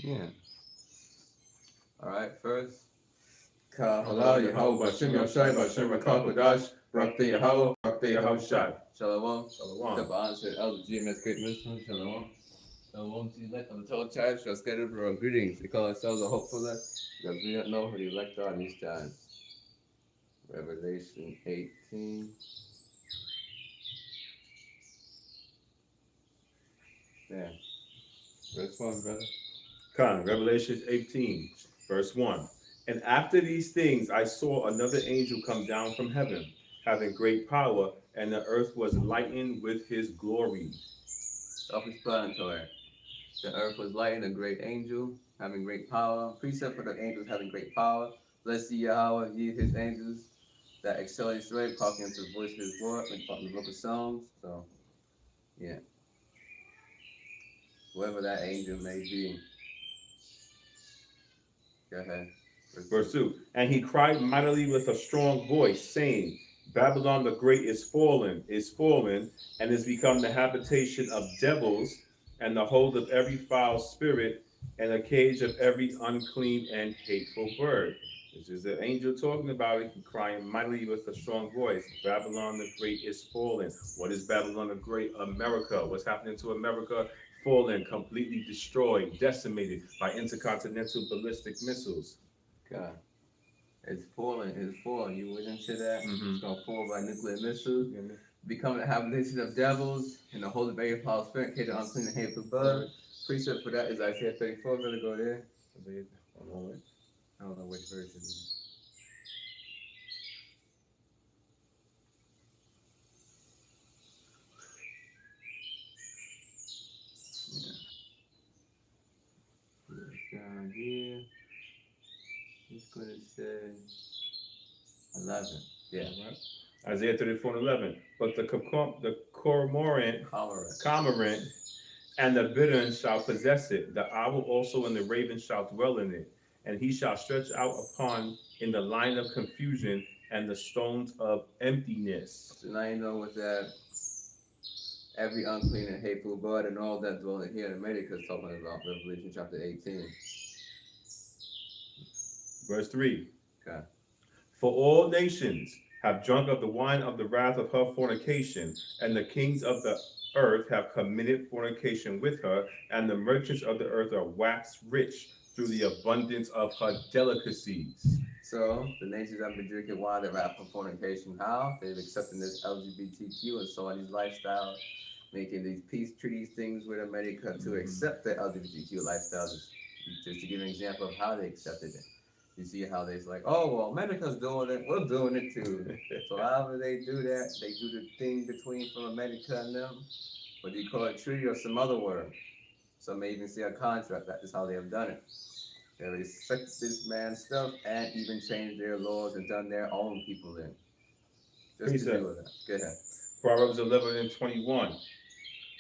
Yeah. All right. First. Ka halal Yahweh Bashem Yashai Bashem Rakal Kodash Rakte Yahweh Rakte Yahweh Shai. Shalom. The Shalom. bond said Elder GMS Great Mission. Shalom. Shalom to the elect of the total tribes. Shall scatter for greetings. We call ourselves a hopeful because we don't know who the elect are in these times. Revelation 18. Yeah. Verse 1, brother. Khan, Revelation 18, verse 1. And after these things I saw another angel come down from heaven, having great power, and the earth was lightened with his glory. Self-explanatory. The earth was lightened, a great angel, having great power. Precept for the angels having great power. Bless ye Yahweh, ye his angels, that excel in strength, talking into the voice of his word, like in the book of Psalms. So, yeah. Whoever that angel may be. Go ahead. Verse 2. And he cried mightily with a strong voice, saying, Babylon the great is fallen, and is become the habitation of devils, and the hold of every foul spirit, and a cage of every unclean and hateful bird. This is the angel talking about it, crying mightily with a strong voice. Babylon the great is fallen. What is Babylon the great? America. What's happening to America? Fallen, completely destroyed, decimated by intercontinental ballistic missiles. God. It's falling. You went into that. Mm-hmm. It's going to fall by nuclear missiles. Mm-hmm. Becoming a habitation of devils, and the holy very power spirit, cage of unclean and hateful bird. Precept for that is Isaiah 34. Better go there. One moment. I don't know which version it is. Down here. It's going to say 11. Yeah. Right. Isaiah 34:11. But the cormorant, and the bittern shall possess it. The owl also and the raven shall dwell in it. And he shall stretch out upon in the line of confusion and the stones of emptiness. So now you know what that every unclean and hateful bird and all that dwelling here in America is talking about. Revelation chapter 18. Verse 3. Okay. For all nations have drunk of the wine of the wrath of her fornication, and the kings of the earth have committed fornication with her, and the merchants of the earth are waxed rich through the abundance of her delicacies. So the nations have been drinking wine of wrath of fornication. How? They've accepted this LGBTQ and saw these lifestyles, making these peace treaties things with America to accept the LGBTQ lifestyles. Just to give an example of how they accepted it. You see how they're like, oh, well, America's doing it, we're doing it too. So however they do that, they do the thing between from America and them. What do you call it, treaty or some other word? Some may even say a contract. That is how they have done it. They have accepted this man's stuff and even changed their laws and done their own people in. Just to do with that. Go ahead. Proverbs 11:21.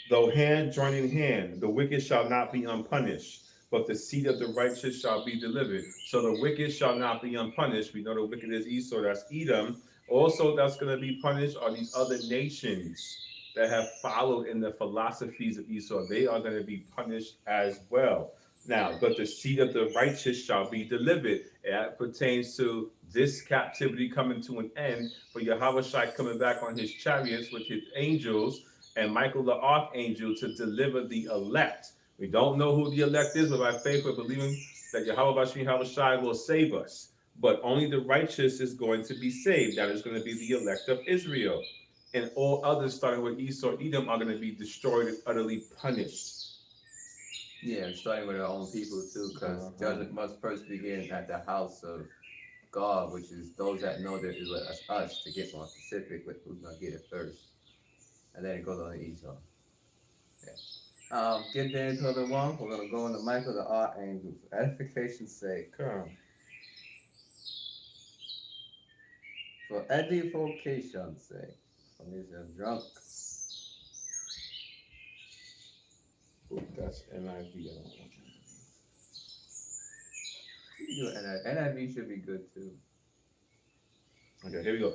Though hand join in hand, the wicked shall not be unpunished, but the seed of the righteous shall be delivered. So the wicked shall not be unpunished. We know the wicked is Esau, that's Edom. Also, that's going to be punished are these other nations that have followed in the philosophies of Esau. They are going to be punished as well. Now, but the seed of the righteous shall be delivered. That pertains to this captivity coming to an end, for Yahweh Shai coming back on his chariots with his angels and Michael the archangel to deliver the elect. We don't know who the elect is, but by faith we're believing that Yahweh Shai will save us. But only the righteous is going to be saved. That is going to be the elect of Israel. And all others, starting with Esau, Edom, are going to be destroyed and utterly punished. Yeah, starting with our own people too, because judgment must first begin at the house of God, which is those that know that it's us to get more specific with who's going to get it first. And then it goes on to Esau. Yeah. Get Daniel 12:1. We're going to go into Michael the Archangel for edification's sake. Come. For edification's sake. For me, I'm drunk. That's NIV. NIV should be good too. Okay, here we go.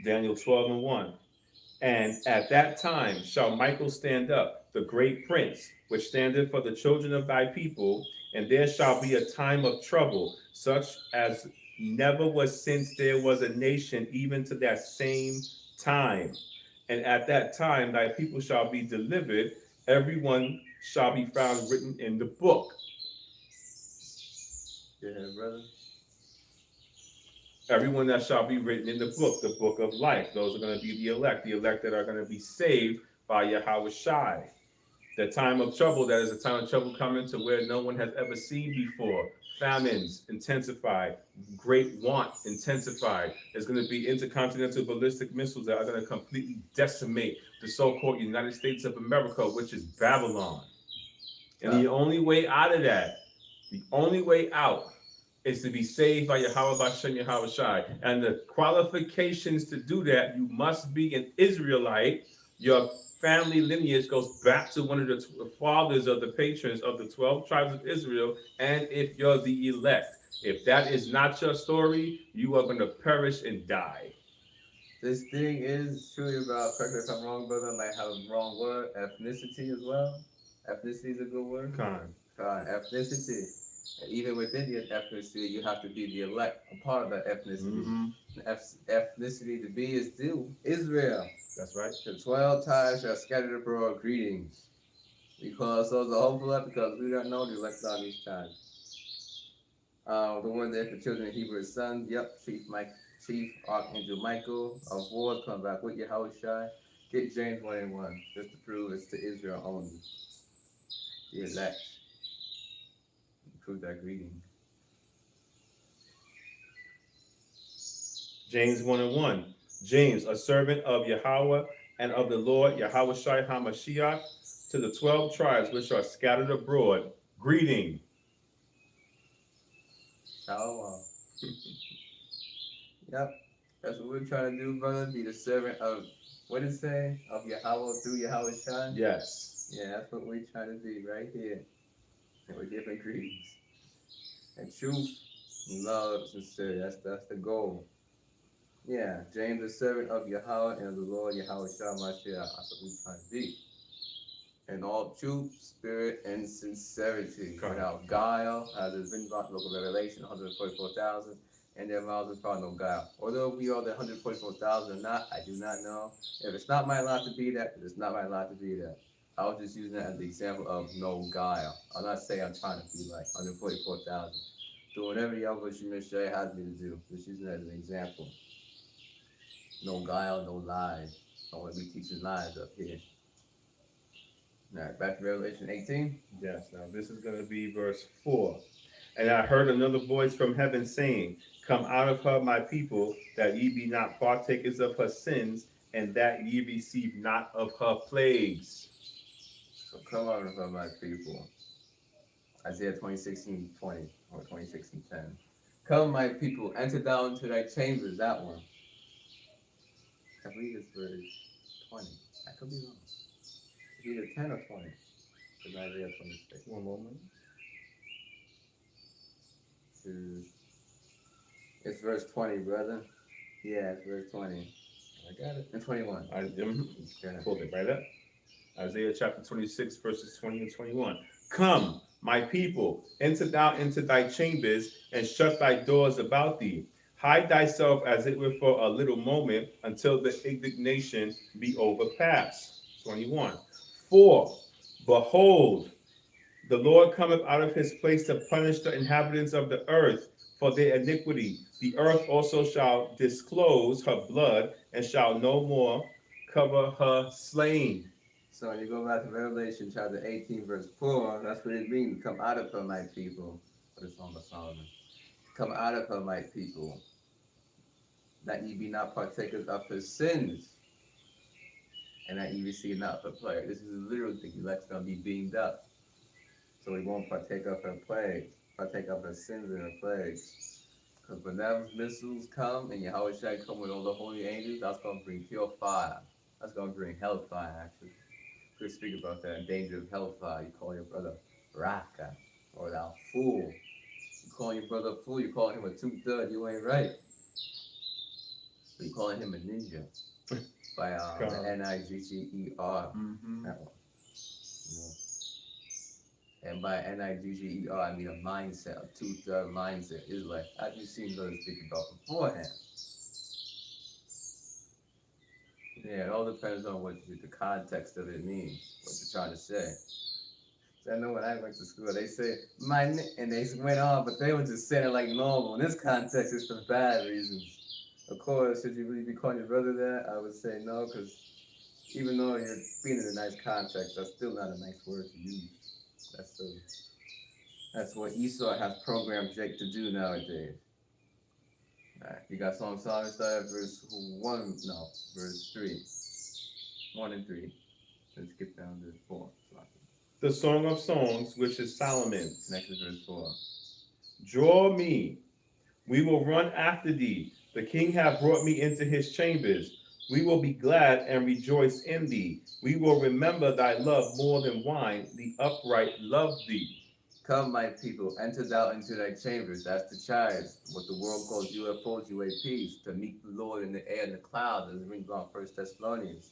Daniel 12:1. And at that time shall Michael stand up, the great prince, which standeth for the children of thy people, and there shall be a time of trouble, such as never was since there was a nation, even to that same time. And at that time thy people shall be delivered, everyone shall be found written in the book. Yeah, brother. Everyone that shall be written in the book of life. Those are going to be the elect that are going to be saved by Yahweh Shai. The time of trouble, that is a time of trouble coming to where no one has ever seen before. Famines intensified, great want intensified. There's going to be intercontinental ballistic missiles that are going to completely decimate the so-called United States of America, which is Babylon. And the only way out of that, the only way out is to be saved by Yahweh Bashem Yahweh Shai. And the qualifications to do that, you must be an Israelite. Your family lineage goes back to one of the fathers of the patrons of the 12 tribes of Israel, and if you're the elect. If that is not your story, you are going to perish and die. This thing is truly about, correct me if I'm wrong, brother, I might have a wrong word, ethnicity as well. Ethnicity is a good word. Ethnicity. And even within the ethnicity, you have to be the elect, a part of that ethnicity. Ethnicity to be is still Israel. That's right. The 12 tribes are scattered abroad, greetings. We call ourselves the hopeful elect because we don't know the elect on these tribes. The one there for children of Hebrews' sons, yep, Chief Archangel Michael of Wars come back with Yahweh Shai. Get James 1:1, just to prove it's to Israel only. The elect. Prove that greeting. James 1:1. James, a servant of Yahweh and of the Lord Yahweh Shai HaMashiach, to the 12 tribes which are scattered abroad, greeting. Shalom. Yep, that's what we're trying to do, brother. Be the servant of, what did it say? Of Yahweh through Yahweh Shai? Yes. Yeah, that's what we're trying to be right here. And we're giving greetings. And truth, and love, sincerity. That's the goal. Yeah, James, the servant of Yahweh and of the Lord Yahweh Shai Mashiach. That's what we're trying to be. In all truth, spirit, and sincerity. Without guile, as has been brought in the book of Revelation, 144,000. And their mouths have found no guile. Although we are the 144,000 or not, I do not know. If it's not my lot to be that, it's not my lot to be that. I was just using that as the example of no guile. I'm not saying I'm trying to be like 144,000. Do whatever Yahweh Shemeshai has me to do. Just using that as an example. No guile, no lies. Don't want to be teaching lies up here. All right, back to Revelation 18. Yes, now this is going to be verse 4. And I heard another voice from heaven saying, Come out of her, my people, that ye be not partakers of her sins, and that ye receive not of her plagues. So come out of her, my people. Isaiah 20:16-20 or 20:16-10. Come, my people, enter down into thy chambers. That one. I believe it's verse 20. I could be wrong. It's either 10 or 20. It's Isaiah 26. One moment. It's verse 20, brother. Yeah, it's verse 20. I got it. And 21. I pulled it right up. Isaiah chapter 26, verses 20 and 21. Come, my people, enter thou into thy chambers, and shut thy doors about thee. Hide thyself as it were for a little moment, until the indignation be overpassed. 21. For, behold, the Lord cometh out of his place to punish the inhabitants of the earth for their iniquity. The earth also shall disclose her blood, and shall no more cover her slain. So when you go back to Revelation chapter 18, verse 4, that's what it means. Come out of her, my people. For the Song of Solomon. Come out of her, my people, that ye be not partakers of her sins, and that ye receive not her plague. This is a literal thing. The elect's going to be beamed up. So we won't partake of her plagues, partake of her sins and her plagues. Because when those missiles come and Yahweh Shai come with all the holy angels, that's going to bring pure fire. That's going to bring hellfire, actually. We'll speak about that. Danger of hellfire. You call your brother Raka, or thou fool. You call your brother a fool, you call him a 2-3, you ain't right. So you calling him a ninja. By the Nigger. That one. And by Nigger, I mean a mindset, a two-third mindset. Is like, as you seen those speak about beforehand. Yeah, it all depends on what the context of it means, what you're trying to say. So I know when I went to school, they said and they went on, but they were just saying it like normal. In this context, it's for bad reasons. Of course, should you really be calling your brother that? I would say no, because even though you're being in a nice context, that's still not a nice word to use. That's the that's what Esau has programmed Jake to do nowadays. All right, you got Song Solomon start at verse 1, no, verse 3. 1 and 3. Let's skip down to 4. The Song of Songs, which is Solomon's. Next is verse 4. Draw me, we will run after thee. The king hath brought me into his chambers. We will be glad and rejoice in thee. We will remember thy love more than wine. The upright love thee. Come, my people, enter thou into thy chambers. That's the chariots, what the world calls UFOs, UAPs, to meet the Lord in the air and the clouds, as we go on 1 Thessalonians.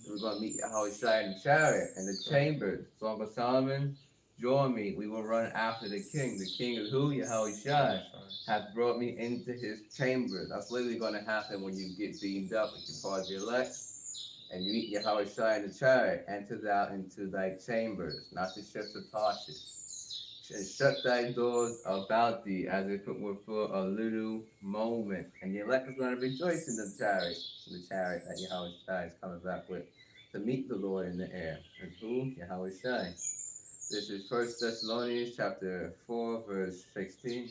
We're going to meet Yahushua in the chariot and the chambers. Song of Solomon, join me. We will run after the king. The king is who? Yahushua hath brought me into his chambers. That's literally going to happen when you get beamed up if you're part of the elect. And you meet Yahushua in the chariot. Enter thou into thy chambers, not the ships of Tarshish. And shut thy doors about thee as if it were for a little moment. And the elect is going to rejoice in the chariot that Yahushua is coming back with to meet the Lord in the air. And who? Yahushua. This is 1 Thessalonians chapter 4, verse 16.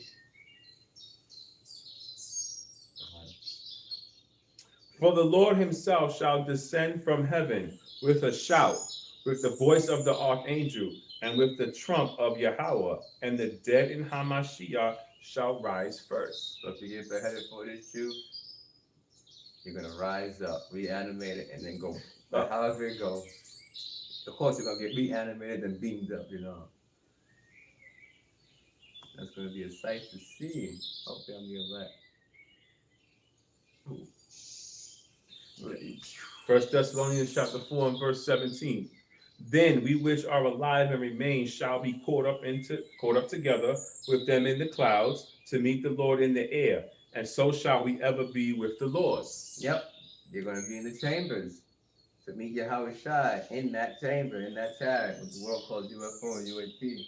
For the Lord himself shall descend from heaven with a shout, with the voice of the archangel, and with the trump of Yahweh, and the dead in Hamashiach shall rise first. So if you get beheaded for this truth, you're going to rise up, reanimate it, and then go. But however it goes, of course you're going to get reanimated and beamed up, you know. That's going to be a sight to see. Hopefully I'm getting back. 1 Thessalonians chapter 4 and verse 17. Then we which are alive and remain shall be caught up together with them in the clouds to meet the Lord in the air, and so shall we ever be with the Lord. Yep, you're going to be in the chambers to meet Yahushua in that chamber, in that chariot, what the world calls UFO and UAP.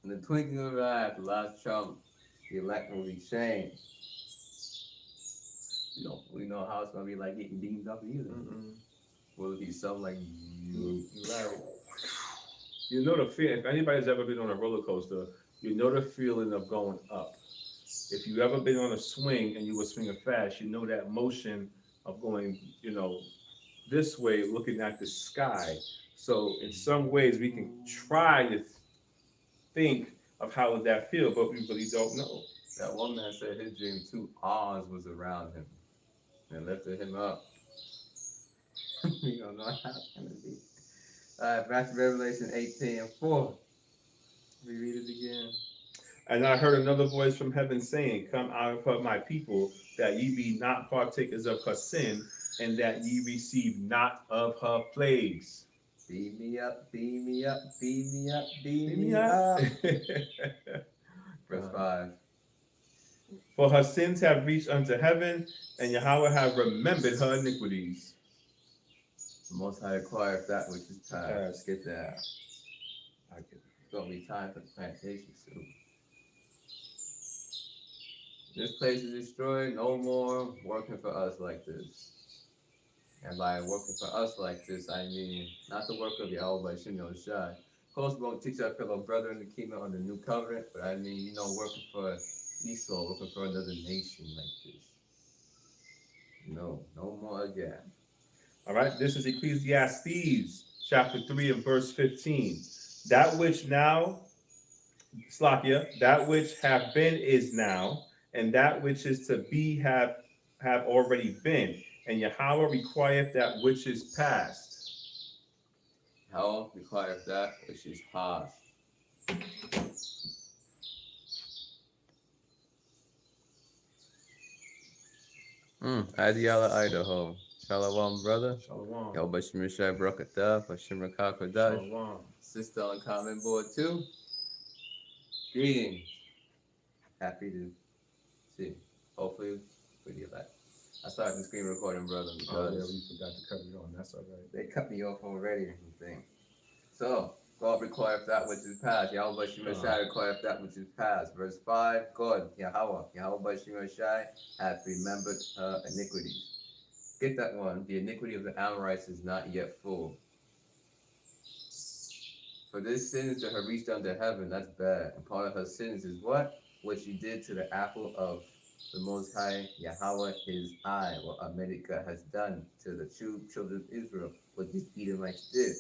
In the twinkling of an eye, at the last trump, the elect will be changed. You know, we know how it's going to be like getting beamed up either. Will it be something like you know the fear. If anybody's ever been on a roller coaster, you know the feeling of going up. If you've ever been on a swing and you were swinging fast, you know that motion of going, this way, looking at the sky. So in some ways, we can try to think of how would that feel, but we really don't know. That one man said his dream, 2 arms was around him and lifted him up. We don't know how it's going to be. All right, back to Revelation 18 and 4. We read it again. And I heard another voice from heaven saying, Come out of her, my people, that ye be not partakers of her sin, and that ye receive not of her plagues. Beam me up, beam me up, beam me up, beam me up. Verse 5. For her sins have reached unto heaven, and Yahweh have remembered her iniquities. The Most High requires that which is past. Get that. It's going to be time for the plantation soon. This place is destroyed. No more working for us like this. And by working for us like this, I mean not the work of Yahweh, but Yahushua. Of course, we're going to teach our fellow brother in the kingdom on the new covenant, but I mean, working for Esau, working for another nation like this. No more again. All right, this is Ecclesiastes chapter 3 and verse 15. That which now, Slakia, that which have been is now, and that which is to be have already been. And Yahweh requireth that which is past. Yahweh requireth that which is past. Adiala, Idaho. Shalom, brother. Shalom. Yo, Bashim Rashai Brakatah, Bashim Rakakodash. Shalom. Sister on comment board too. Greetings. Happy to see. Hopefully, with you back. I started the screen recording, brother, Oh, because yeah, we forgot to cut it on. That's all right. they cut me off already. Thing. So, God requireth that which is past. Yahweh Bashim Rashai requireth that which is past. Verse 5, God, Yahweh Bashim Rashai hath remembered her iniquities. Get that one. The iniquity of the Amorites is not yet full. For this sins that have reached unto heaven, that's bad. And part of her sins is what? What she did to the apple of the Most High, Yahweh, his eye, what America has done to the true children of Israel, what these Edomites did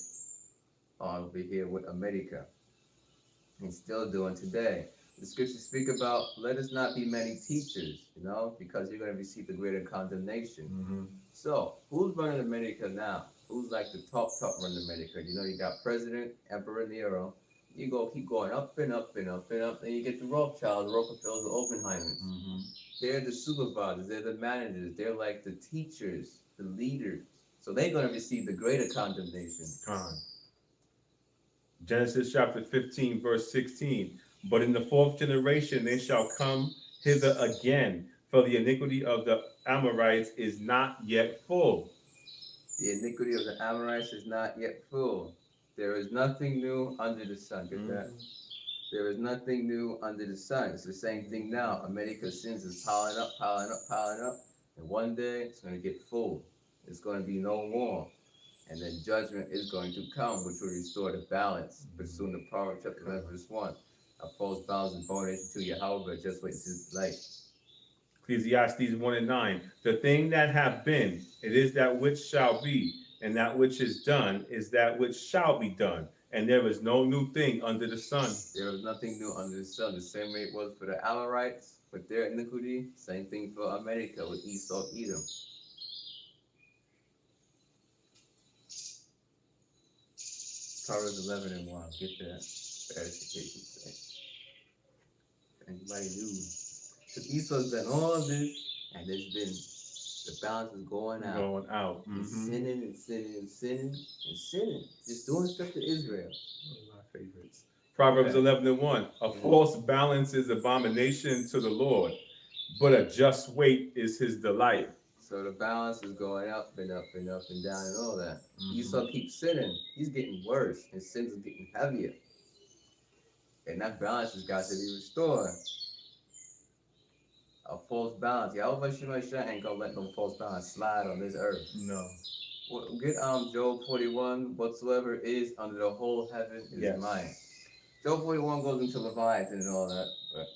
over here with America, and still doing today. The scriptures speak about, let us not be many teachers, because you're going to receive the greater condemnation. Mm-hmm. So, who's running America now? Who's like the top running America? You got President, Emperor Nero. You keep going up and up and up and up, and you get the Rothschilds, the Rockefellers, the Oppenheimers. Mm-hmm. They're the supervisors, they're the managers, they're like the teachers, the leaders. So they're going to receive the greater condemnation. Genesis chapter 15, verse 16. But in the fourth generation they shall come hither again, for the iniquity of the Amorites is not yet full. The iniquity of the Amorites is not yet full. There is nothing new under the sun. Get that? There is nothing new under the sun. It's the same thing now. America's sins is piling up, piling up, piling up. And one day it's going to get full. It's going to be no more. And then judgment is going to come, which will restore the balance. Pursuing the Proverbs chapter 11, verse 1. A false balance is abomination to Yahweh, but just wait until it's light. Ecclesiastes 1 and 9. The thing that hath been, it is that which shall be, and that which is done is that which shall be done. And there is no new thing under the sun. There is nothing new under the sun. The same way it was for the Amorites with their iniquity, same thing for America with ㅌsau, Edom. Proverbs 11 and 1. Get that for edification sake. Anybody knew? Because Esau's done all this, and there's been the balance is going out. Mm-hmm. And sinning and sinning and sinning and sinning. Just doing stuff to Israel. One of my favorites. Proverbs 11 and 1. A false balance is abomination to the Lord, but a just weight is his delight. So the balance is going up and up and up and down and all that. Esau keeps sinning. He's getting worse. His sins are getting heavier. And that balance has got to be restored. A false balance. Yahweh ain't gonna let no false balance slide on this earth. No. Well, get Job 41. Whatsoever is under the whole heaven is mine. Job 41 goes into Leviathan and all that. But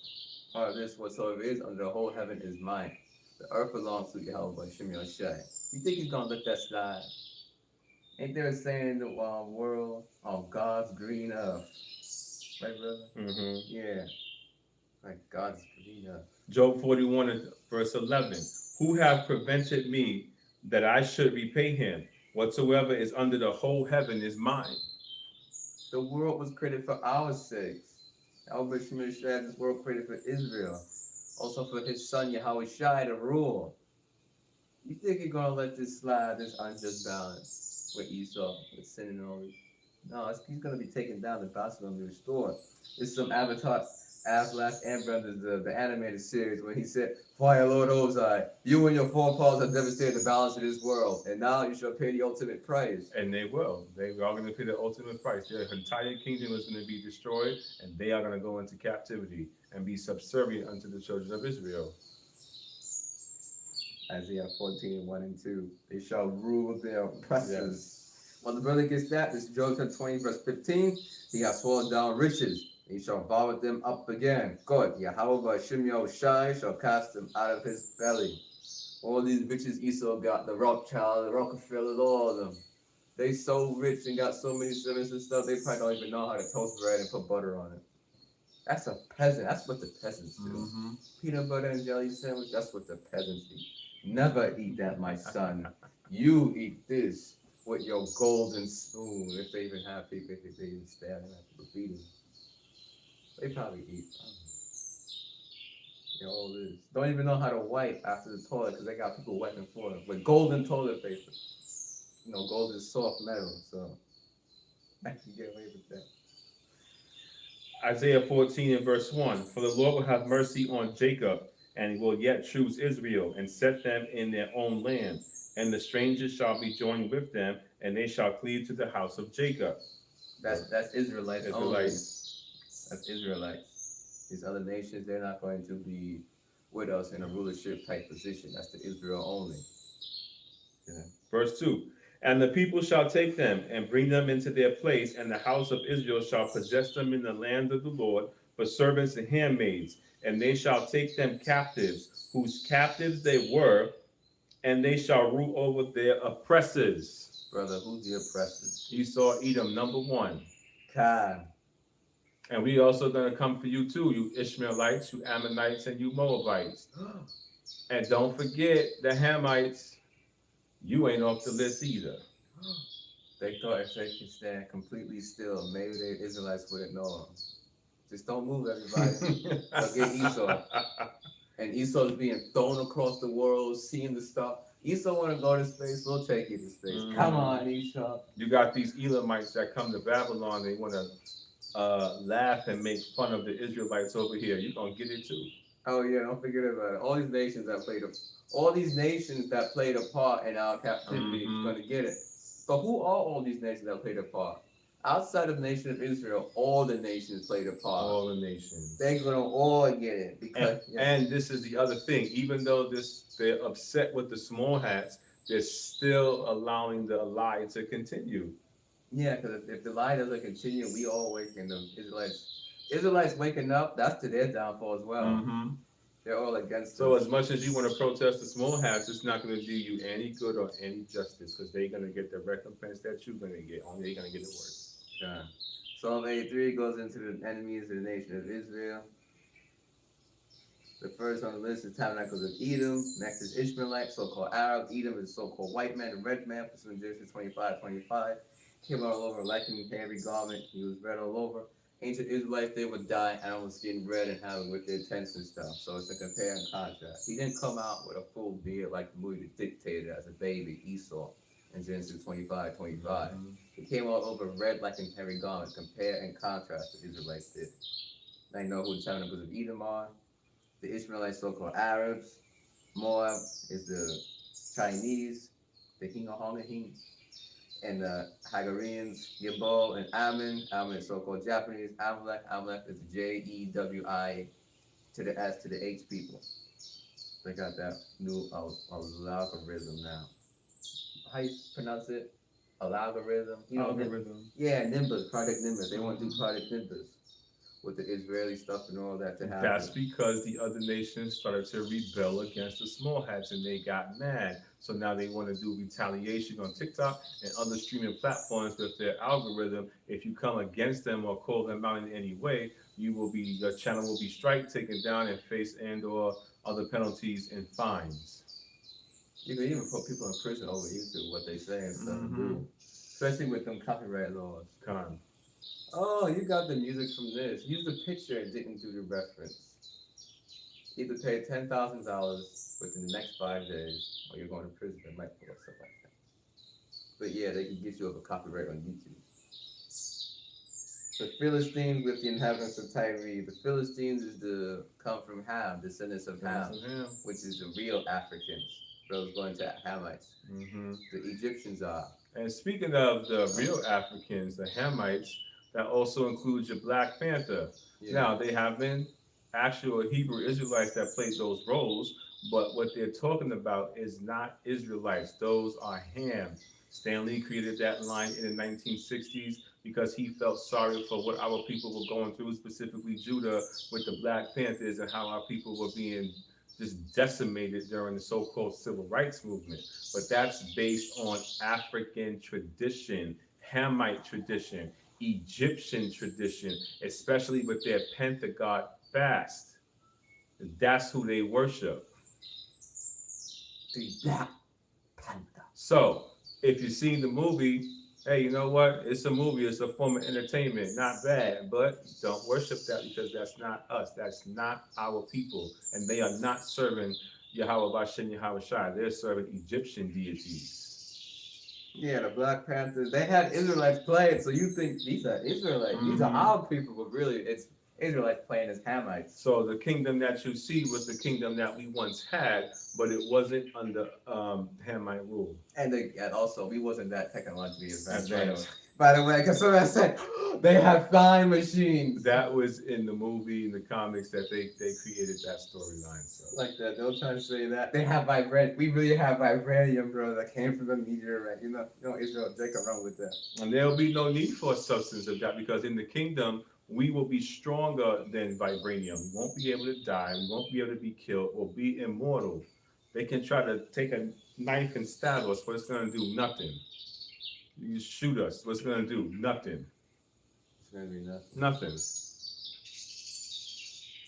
part of this, whatsoever is under the whole heaven is mine. The earth belongs to Yahweh Shai. You think he's gonna let that slide? Ain't there a saying in the world of God's green earth? Right, brother? Mm-hmm. Yeah. Like God's green earth. Job 41 and verse 11. Who have prevented me that I should repay him? Whatsoever is under the whole heaven is mine. The world was created for our sakes. Yahweh Shai, this world created for Israel. Also for his son Yahweh Shai to rule. You think he's gonna let this slide, this unjust balance with Esau, with sin and all this? No, he's gonna be taken down. The balance is gonna be restored. This is some Avatar Ass Last Airbender, the animated series, when he said, "Fire Lord Ozai, you and your forepaws have devastated the balance of this world, and now you shall pay the ultimate price." And they will. They are going to pay the ultimate price. Their entire kingdom is going to be destroyed, and they are going to go into captivity and be subservient unto the children of Israel. Isaiah 14, 1 and 2. They shall rule their oppressors. Yes. Well, the brother gets that. This is Job 20, verse 15. He has swallowed down riches. He shall vomit them up again. God, Yahweh Shai shall cast them out of his belly. All these riches Esau got, the Rothschilds, the Rockefellers, all of them. They so rich and got so many servants and stuff, they probably don't even know how to toast bread and put butter on it. That's a peasant. That's what the peasants do. Mm-hmm. Peanut butter and jelly sandwich, that's what the peasants eat. Never eat that, my son. You eat this with your golden spoon. If they even have people, if they even stay out and have people feed them. They probably eat. All this. Don't even know how to wipe after the toilet because they got people wiping for them with golden toilet paper. Gold is soft metal, so I can get away with that. Isaiah 14 and verse 1. For the Lord will have mercy on Jacob, and he will yet choose Israel, and set them in their own land. And the strangers shall be joined with them, and they shall cleave to the house of Jacob. That's Israelites only. Israelites. That's Israelites. These other nations, they're not going to be with us in a rulership type position. That's the Israel only. Yeah. Verse 2. And the people shall take them and bring them into their place, and the house of Israel shall possess them in the land of the Lord for servants and handmaids. And they shall take them captives, whose captives they were, and they shall rule over their oppressors. Brother, who's the oppressors? Esau, Edom, number one. God. And we also going to come for you too, you Ishmaelites, you Ammonites, and you Moabites. And don't forget the Hamites. You ain't off the list either. They thought if they could stand completely still, maybe the Israelites wouldn't know them. Just don't move, everybody. They'll get Esau. And Esau's being thrown across the world, seeing the stuff. Esau want to go to space, we'll take you to space. Come on, Esau. You got these Elamites that come to Babylon, they want to laugh and make fun of the Israelites over here. You're going to get it too. Oh yeah, don't forget about it. All these nations that played a part in our captivity is going to get it. But who are all these nations that played a part? Outside of the nation of Israel, all the nations played a part. All the nations. They're going to all get it. Because, and this is the other thing. Even though they're upset with the small hats, they're still allowing the lie to continue. Yeah, because if the lie doesn't continue, we all awaken. The Israelites waking up, that's to their downfall as well. They're all against So us. as much as you want to protest the small hats, it's not going to do you any good or any justice, because they're going to get the recompense that you're going to get. Only they're going to get it worse. Yeah. Psalm 83 goes into the enemies of the nation of Israel. The first on the list is Tabernacles of Edom. Next is Ishmaelite, so-called Arab. Edom is so-called white man, the red man, pursuing Genesis 25:25. Came all over like an hairy garment. He was red all over. Ancient Israelites, they would dye animal skin red and have it with their tents and stuff. So it's a compare and contrast. He didn't come out with a full beard like the movie The Dictator as a baby, Esau, in Genesis 25:25. He came all over red like an hairy garment. Compare and contrast the Israelites did. Now you know who the Tabernacles of Edom are. The Ishmaelites, so-called Arabs. Moab is the Chinese, the Hing, and the Hagareans, Yabal, and Ammon. Ammon is so-called Japanese. Amalek is the Jewi to the S to the H people. They got that new algorithm now. How you pronounce it? Algorithm? Algorithm. Yeah, Nimbus, Project Nimbus. They want to do Project Nimbus with the Israeli stuff and all that to happen. That's because the other nations started to rebel against the small hats and they got mad. So now they want to do retaliation on TikTok and other streaming platforms with their algorithm. If you come against them or call them out in any way, your channel will be striked, taken down, and face or other penalties and fines. You can even put people in prison over YouTube, what they say and stuff. Especially with them copyright laws. Oh, you got the music from this. Use the picture and didn't do the reference. Either pay $10,000 within the next 5 days, or you're going to prison. It might pull up stuff like that. But yeah, they can get you over copyright on YouTube. The Philistines with the inhabitants of Tyre. The Philistines come from Ham, descendants of Ham, which is the real Africans. Those going to Hamites. The Egyptians are. And speaking of the real Africans, the Hamites, that also includes your Black Panther. Yeah. Now, they have been actual Hebrew Israelites that played those roles, but what they're talking about is not Israelites. Those are Ham. Stan Lee created that line in the 1960s because he felt sorry for what our people were going through, specifically Judah, with the Black Panthers and how our people were being just decimated during the so-called civil rights movement. But that's based on African tradition, Hamite tradition, Egyptian tradition, especially with their Panther god fast. That's who they worship. The Black Panther. So, if you've seen the movie Hey, you know what? It's a movie. It's a form of entertainment. Not bad, but don't worship that because that's not us. That's not our people, and they are not serving Yahweh Bashem Yahweh Shai. They're serving Egyptian deities. Yeah, the Black Panthers, they had Israelites play it, so you think these are Israelites, these are our people, but really it's Israelites playing as Hamites. So the kingdom that you see was the kingdom that we once had, but it wasn't under Hamite rule. And also, we wasn't that technologically Advanced. By the way, because someone said they have flying machines. That was in the movie, in the comics, that they created that storyline. So. Like that, they'll try to say that they have vibranium. We really have vibranium, bro. That came from the meteorite. You know, Israel, Jacob run with that. And there will be no need for a substance of that because in the kingdom we will be stronger than vibranium. We won't be able to die. We won't be able to be killed or be immortal. They can try to take a knife and stab us, but it's going to do nothing. You shoot us, what's it going to do? Nothing. It's going to be nothing. Nothing.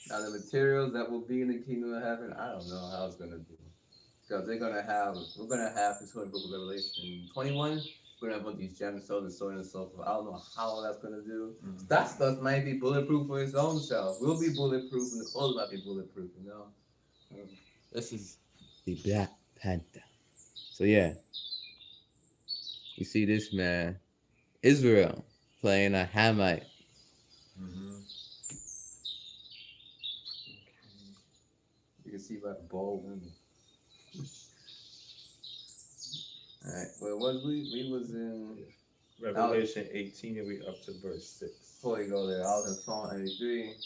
Now the materials that will be in the kingdom of heaven, I don't know how it's going to be. Because we're going to have this whole book of Revelation 21. We're going to have these gemstones and so on and so forth. I don't know how that's going to do. Mm-hmm. That stuff might be bulletproof for its own self. We'll be bulletproof and the clothes might be bulletproof, you know? This is the Black Panther. So yeah. You see this man, Israel, playing a Hamite. Mm-hmm. You can see by the bowl. All right, where was we? We was in Revelation 18 and we up to verse 6. Before you go there, I was in Psalm 83.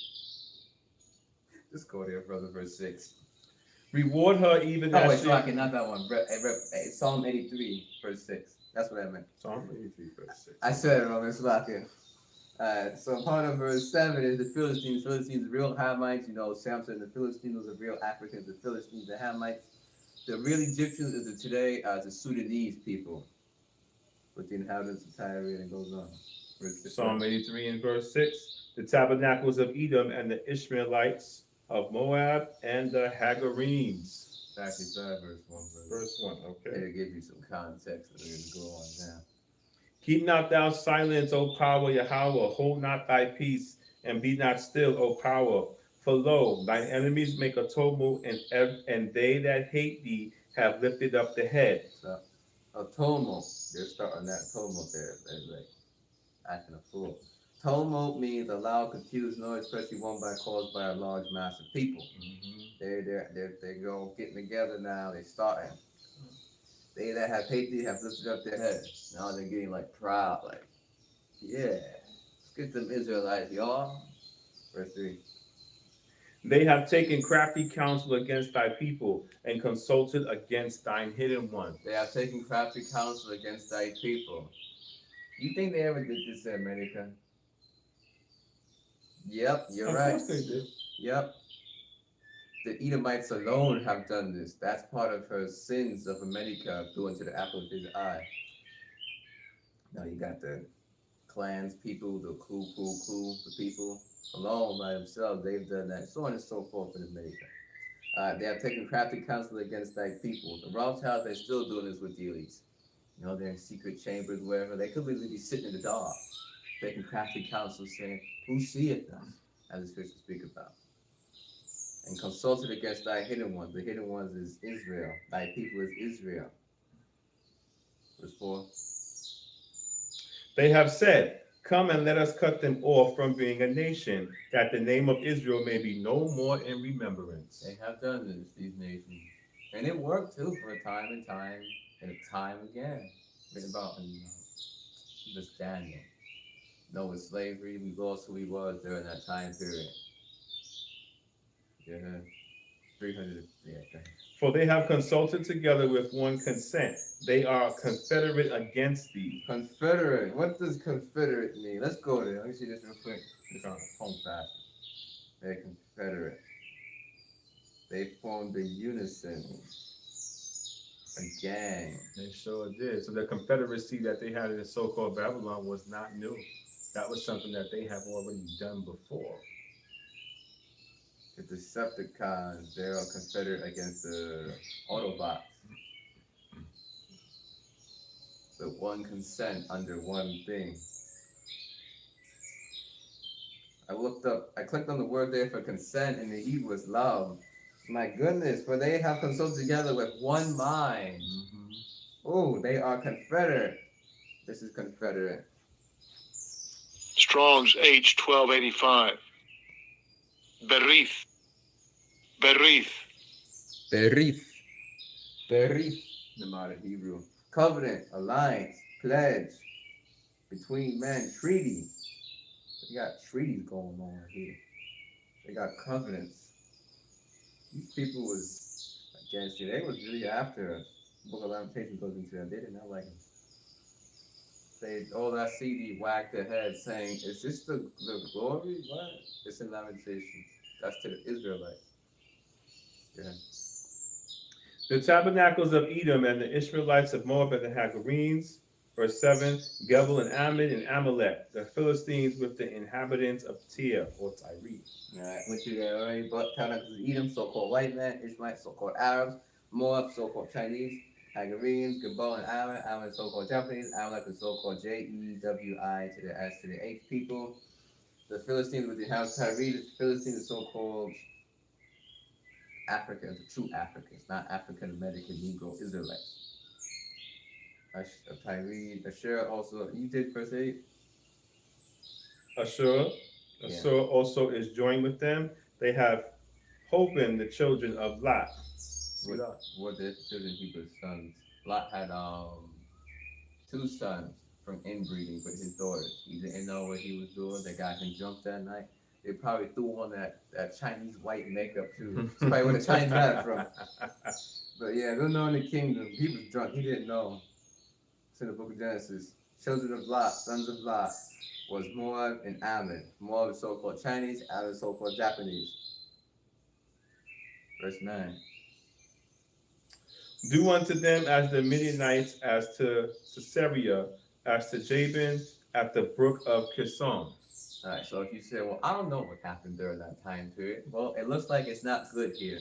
Just go there, brother, verse 6. Reward her even as wait, sorry, not that one. Psalm 83, verse 6. That's what I meant. Psalm 83, verse 6. I said it wrong, it's locking. So part of verse 7 is the Philistines. Philistines, real Hamites. You know, Samson, the Philistines, the real Africans, the Philistines, the Hamites. The real Egyptians is today the Sudanese people. With the inhabitants of Tyre, and it goes on. Psalm 83 and verse 6. The tabernacles of Edom and the Ishmaelites of Moab and the Hagarenes. Actually, start verse 1. Verse 1, okay. It'll give you some context and it'll go on down. Keep not thou silence, O power, Yahweh. Hold not thy peace, and be not still, O power. For lo, thine enemies make a tumult, and they that hate thee have lifted up the head. So, a tumult. They're starting that tumult there. They're like acting a fool. Tumult means a loud, confused noise, especially one caused by a large mass of people. Mm-hmm. They go getting together now. They're starting. They that have hate thee have lifted up their heads. Now they're getting like proud, like, yeah, let's get them Israelites, y'all. Verse 3. They have taken crafty counsel against thy people and consulted against thine hidden one. They have taken crafty counsel against thy people. You think they ever did this in America? Yep, you're right. Of course they did. Yep. The Edomites alone have done this. That's part of her sins of America doing to the apple of his eye. Now you got the clans people, the Ku, the people alone by themselves. They've done that, so on and so forth in America. They have taken crafty counsel against thy people. The Rothschilds, they're still doing this with the elites. You know, they're in secret chambers, wherever. They could literally be sitting in the dark, taking crafty counsel, saying, "Who seeth us?" as the scriptures speak about. And consulted against thy hidden ones. The hidden ones is Israel. Thy people is Israel. Verse 4. They have said, come and let us cut them off from being a nation, that the name of Israel may be no more in remembrance. They have done this, these nations. And it worked too for a time and time again. Written about in this Daniel. Noah slavery, we lost who he was during that time period. Yeah, 300. Yeah. For they have consulted together with one consent. They are confederate against thee. Confederate. What does confederate mean? Let's go there. Let me see this real quick. It's on home fast. They're confederate. They formed a unison. A gang. They sure did. So the confederacy that they had in the so-called Babylon was not new. That was something that they have already done before. The Decepticons, they're all confederate against the Autobots. the one consent under one thing. I clicked on the word there for consent, and the Hebrew is love. My goodness, for they have consulted together with one mind. Oh, they are confederate. This is confederate. Strong's H1285. Berith. Berith. Berith. Berith, the modern Hebrew. Covenant, alliance, pledge between men, treaty. They got treaties going on here. They got covenants. These people was against you. They was really after us. Book of Lamentation goes into that. They did not like us. They all that CD whacked their head saying, "Is this the glory? What?" It's in Lamentations. That's to the Israelites. Yeah. The tabernacles of Edom and the Ishmaelites of Moab and the Hagarenes. Verse 7, Gebel and Ammon and Amalek, the Philistines with the inhabitants of Tyre or Tyre. Alright, went through that already. But tabernacles of Edom, so-called white men, Ishmaelites, so-called Arabs, Moab, so-called Chinese, Hagarenes, Gebel and Ammon, Ammon, so-called Japanese, Amalek, the so-called Jewi to the S to the H people. The Philistines with the inhabitants of Tyre, the Philistines, the so-called Africans, the true Africans, not African American Negro Israelites. Tyre, Asher also, you did verse 8? Ashur also is joined with them. They have Hoban, the children of Lot. What the children Hebrews sons? Lot had 2 sons from inbreeding with his daughters. He didn't know what he was doing. They got him drunk that night. They probably threw on that Chinese white makeup too. That's probably where the Chinese got it from. But yeah, they're known in the kingdom. He was drunk. He didn't know. It's in the book of Genesis. Children of Lot, sons of Lot, was Moab and Ammon. Moab is so-called Chinese, Ammon is so-called Japanese. Verse 9. Do unto them as the Midianites, as to Sisera, as to Jabin at the brook of Kison. Alright, so if you say, well, I don't know what happened during that time period, well, it looks like it's not good here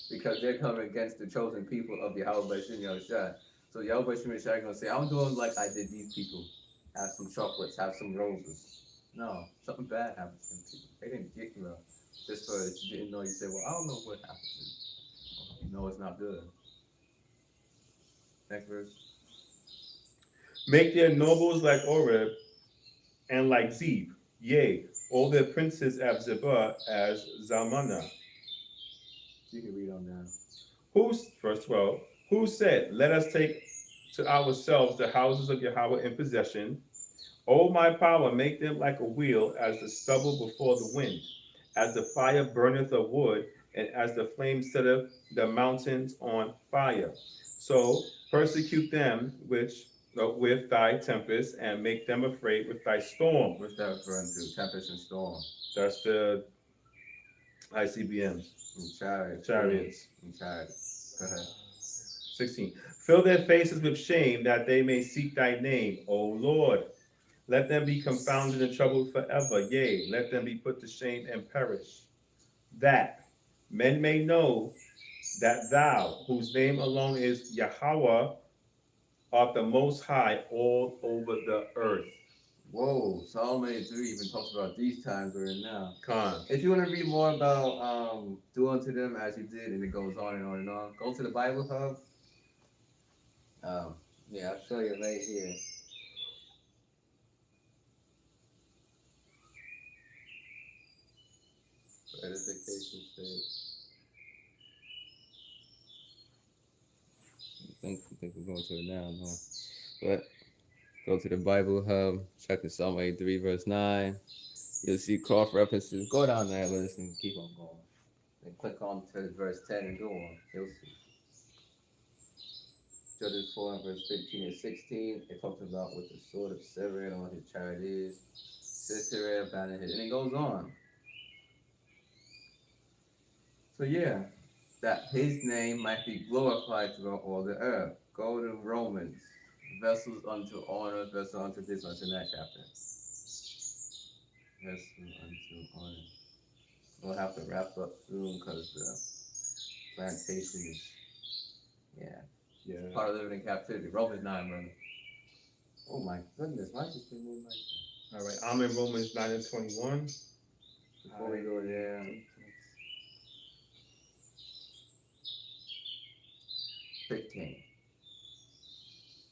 because they're coming against the chosen people of Yahweh Shem Yahushua. So Yahweh Shem Yahushua is going to say, I'm doing like I did these people. Have some chocolates, have some roses. No, something bad happened to them people. They didn't get you up just for that you didn't know. You say, well, I don't know what happened to them. Well, you know it's not good. Next verse. Make their nobles like Oreb and like Zeb, yea, all their princes of Zebah as Zalmunna. You can read on down. Verse 12, who said, let us take to ourselves the houses of Yahweh in possession. O my power, make them like a wheel, as the stubble before the wind, as the fire burneth of wood, and as the flame setteth the mountains on fire. So persecute them with thy tempest, and make them afraid with thy storm. What's that referring to? Tempest and storm. That's the ICBMs. And Chariots. And chariots. Go ahead. 16. Fill their faces with shame, that they may seek thy name, O Lord. Let them be confounded and troubled forever. Yea, let them be put to shame and perish. That men may know that thou, whose name alone is Yahweh, art the most high all over the earth. Whoa, Psalm 83 even talks about these times we're in now. Con. If you want to read more about do unto them as you did, and it goes on and on and on, go to the Bible Hub. Yeah, I'll show you right here. Edification state. I think we're going to it now, no. But go to the Bible Hub, check the Psalm 83, verse 9. You'll see cross references. Go down that list and keep on going. And click on to verse 10 and go on. You'll see. Judges 4 and verse 15 and 16. It talks about what the sword of Syria on his chariot is. Sisera abandoned his, and it goes on. So yeah, that his name might be glorified throughout all the earth. Go to Romans. Vessels unto honor, vessel unto this, unto that chapter. Vessel unto honor. We'll have to wrap up soon because the plantation is, yeah, Yeah. part of living in captivity. Romans 9, brother. Oh my goodness, why is this thing moving like that? All right, I'm in Romans 9 and 21. Before we go there, 15.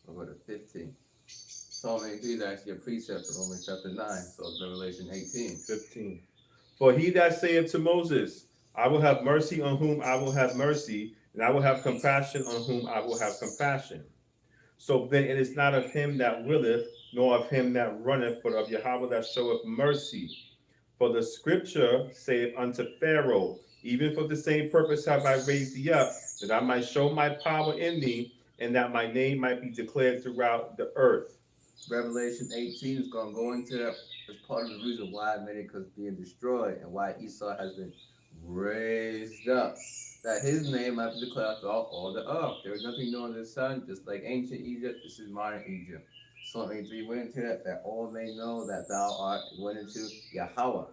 We'll go to 15. Psalm 83 is actually a precept of Romans chapter 9, so it's Revelation 18. 15. For he that saith to Moses, I will have mercy on whom I will have mercy, and I will have compassion on whom I will have compassion. So then it is not of him that willeth, nor of him that runneth, but of Yahweh that showeth mercy. For the scripture saith unto Pharaoh, even for the same purpose have I raised thee up, that I might show my power in thee, and that my name might be declared throughout the earth. Revelation 18 is going to go into that as part of the reason why America is being destroyed and why Esau has been raised up. That his name might be declared throughout all the earth. There is nothing new under the sun, just like ancient Egypt, this is modern Egypt. Psalm 83 went into that all may know that thou art, went into Yahweh.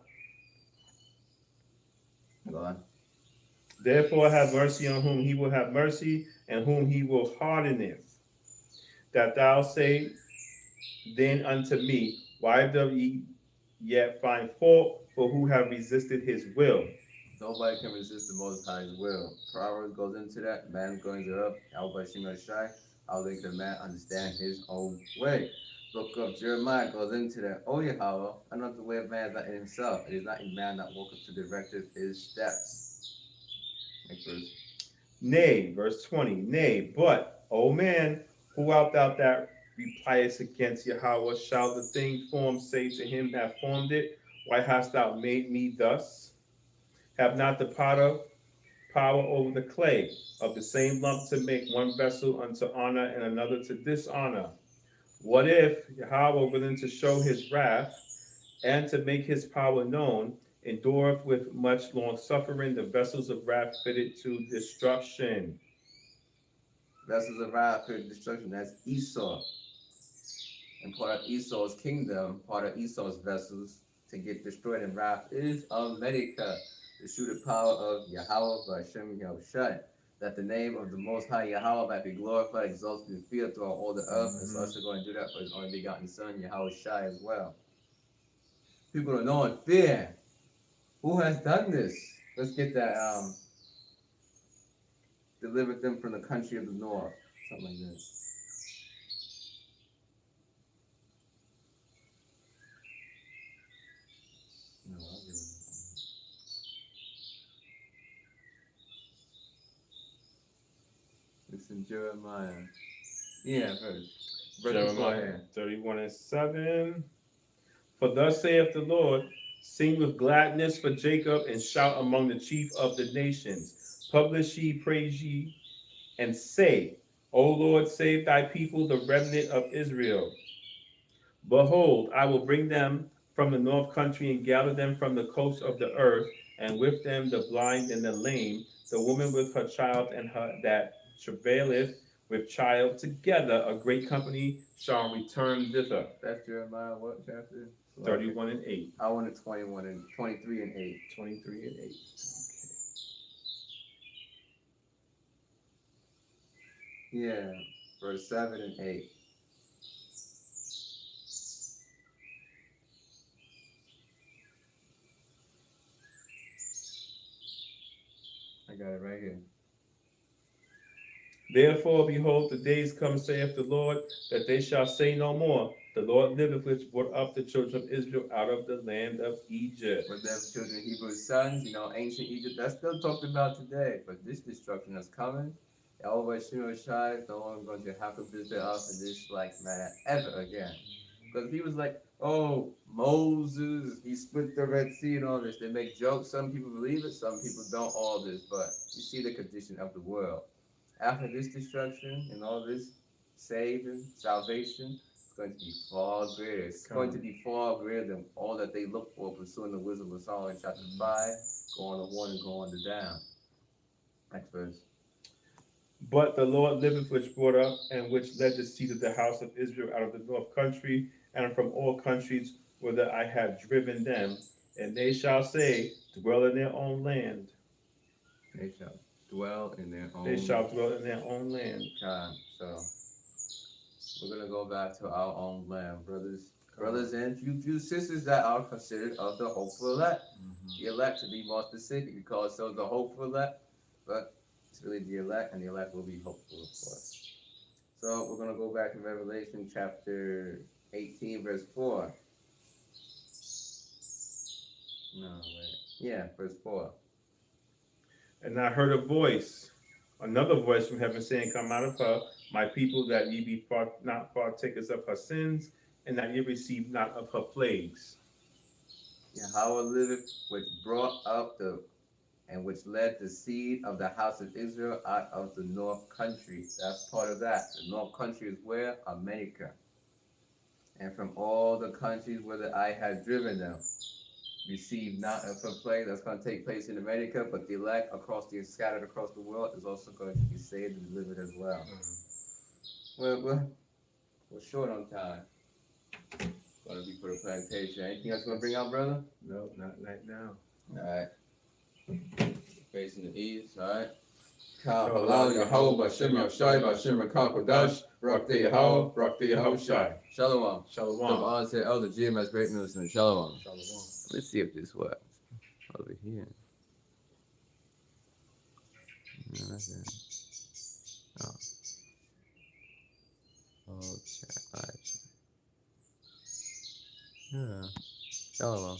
Go on. Therefore have mercy on whom he will have mercy, and whom he will hardeneth. That thou say then unto me, why do ye yet find fault, for who have resisted his will? Nobody can resist the Most High's will. Proverbs goes into that. Man going up. How they can man understand his own way. Book of Jeremiah goes into that. Oh Yahweh, I know the way of man is not in himself. It is not in man that walketh to direct his steps. Next verse. Nay, verse 20, nay, but, O man, who art thou that repliest against Yahweh? Shall the thing formed say to him that formed it, why hast thou made me thus? Have not the potter power over the clay, of the same lump to make one vessel unto honor and another to dishonor? What if Yahweh, willing to show his wrath and to make his power known, endureth with much long suffering the vessels of wrath fitted to destruction? Vessels of wrath for destruction. That's Esau. And part of Esau's kingdom, part of Esau's vessels to get destroyed in wrath is America. The shooting power of Yahweh by Shem Yahushai. That the name of the Most High Yahweh might be glorified, exalted, and feared throughout all the earth. And so also going to do that for his only begotten Son, Yahushai, as well. People don't know and fear. Who has done this? Let's get that. Delivered them from the country of the north. Something like this. No, I'll give it. It's in Jeremiah. Yeah, verse. Jeremiah 31 and 7. For thus saith the Lord, sing with gladness for Jacob, and shout among the chief of the nations. Publish ye, praise ye, and say, O Lord, save thy people, the remnant of Israel. Behold, I will bring them from the north country and gather them from the coast of the earth, and with them the blind and the lame, the woman with her child and her that travaileth with child, together a great company shall return thither. That's Jeremiah what chapter? 31 and 8. I wanted 21 and 23 and 8. 23 and 8. Yeah, verse 7 and 8. I got it right here. Therefore, behold, the days come, saith the Lord, that they shall say no more, the Lord liveth, which brought up the children of Israel out of the land of Egypt. But them children of Hebrews' sons, ancient Egypt, that's still talked about today. But this destruction is coming. Yahweh Shai is no longer going to have to visit us in this manner ever again. Because he was like, oh, Moses, he split the Red Sea and all this. They make jokes. Some people believe it, some people don't, all this. But you see the condition of the world. After this destruction and all this saving, salvation, it's going to be far greater. It's going to be far greater than all that they look for, pursuing the wisdom of Solomon, chapter 5, go on the 1 and go on the down. Next verse. But the Lord liveth, which brought up and which led the seed of the house of Israel out of the north country, and from all countries whither I have driven them. And they shall say, dwell in their own land. They shall dwell in their own. They shall dwell in their own land. So We're gonna go back to our own land, brothers and few sisters that are considered of the hopeful elect. The elect, to be more specific, because so the hopeful elect, but it's really the elect, and the elect will be hopeful, of course. So we're gonna go back to Revelation chapter 18, verse 4. No, wait. Yeah, verse 4. And I heard a voice, another voice from heaven saying, Come out of her, my people, that ye be not partakers of her sins, and that ye receive not of her plagues. Yahweh liveth, which brought up and which led the seed of the house of Israel out of the north country. That's part of that. The north country is where? America. And from all the countries whither I had driven them, receive not of her plague. That's going to take place in America, but the elect scattered across the world is also going to be saved and delivered as well. We're short on time. Going to be for the plantation. Anything else you want to bring out, brother? No, not right now. All right. Facing the east, all right. Ka halal Yahweh Bashem Yahshai Bashem Kakodash Rakti Yahweh Rakti Yahushai. Shalom. Shalom. Shalom. Say Elder Jim has great news and Shalom. Shalom. Let's see if this works. Over here. No, that's it. Oh, check. All right. Yeah. Shalom.